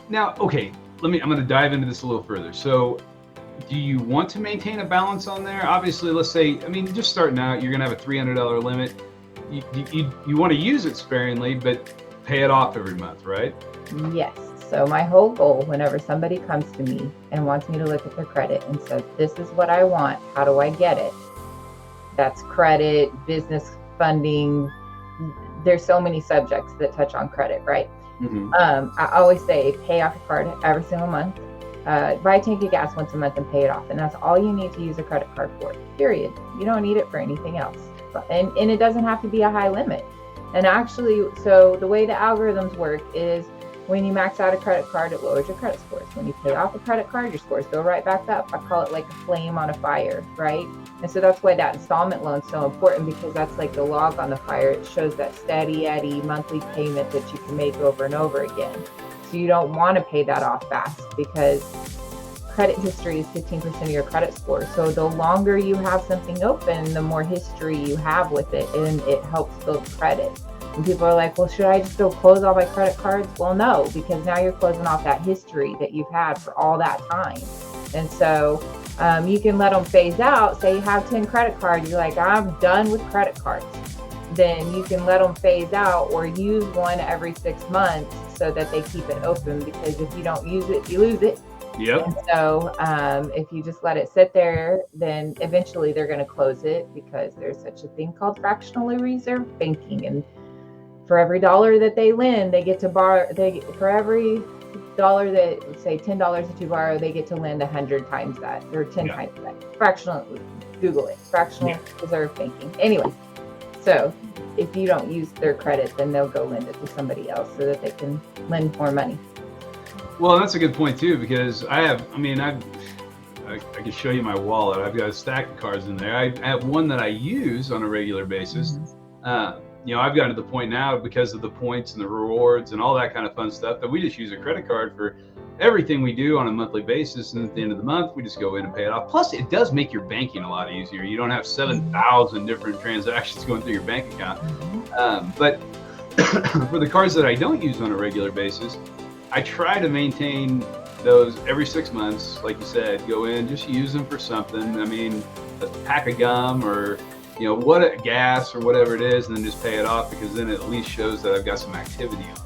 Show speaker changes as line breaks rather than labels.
Now, okay, I'm going to dive into this a little further. So, do you want to maintain a balance on there? Obviously, let's say, I mean, just starting out, you're going to have a $300 limit. You want to use it sparingly, but pay it off every month, right?
Yes. So my whole goal, whenever somebody comes to me and wants me to look at their credit and says, this is what I want, how do I get it? That's credit, business funding. There's so many subjects that touch on credit, right?
Mm-hmm.
I always say pay off your card every single month. Buy a tank of gas once a month and pay it off. And that's all you need to use a credit card for, period. You don't need it for anything else. And it doesn't have to be a high limit. And actually, so the way the algorithms work is when you max out a credit card, it lowers your credit scores. When you pay off a credit card, your scores go right back up. I call it like a flame on a fire, right? And so that's why that installment loan is so important, because that's like the log on the fire. It shows that steady Eddie monthly payment that you can make over and over again. So you don't want to pay that off fast, because credit history is 15% of your credit score. So the longer you have something open, the more history you have with it, and it helps build credit. And people are like, well, should I just go close all my credit cards? Well, no, because now you're closing off that history that you've had for all that time. And so you can let them phase out. Say you have 10 credit cards, you're like, I'm done with credit cards. Then you can let them phase out or use one every 6 months so that they keep it open, because if you don't use it, you lose it.
Yep.
And so if you just let it sit there, then eventually they're going to close it, because there's such a thing called fractional reserve banking. And for every dollar that they lend, they get to borrow. For every dollar that, say $10 that you borrow, they get to lend 100 times that, or 10 times that. Fractional, Google it, fractional reserve banking. Anyway, so if you don't use their credit, then they'll go lend it to somebody else so that they can lend more money.
Well, that's a good point too, because I can show you my wallet. I've got a stack of cards in there. I have one that I use on a regular basis. Mm-hmm. I've gotten to the point now, because of the points and the rewards and all that kind of fun stuff, that we just use a credit card for everything we do on a monthly basis. And at the end of the month, we just go in and pay it off. Plus, it does make your banking a lot easier. You don't have 7,000 different transactions going through your bank account. But for the cards that I don't use on a regular basis, I try to maintain those every 6 months. Like you said, go in, just use them for something. I mean, a pack of gum, or gas or whatever it is, and then just pay it off, because then it at least shows that I've got some activity on it.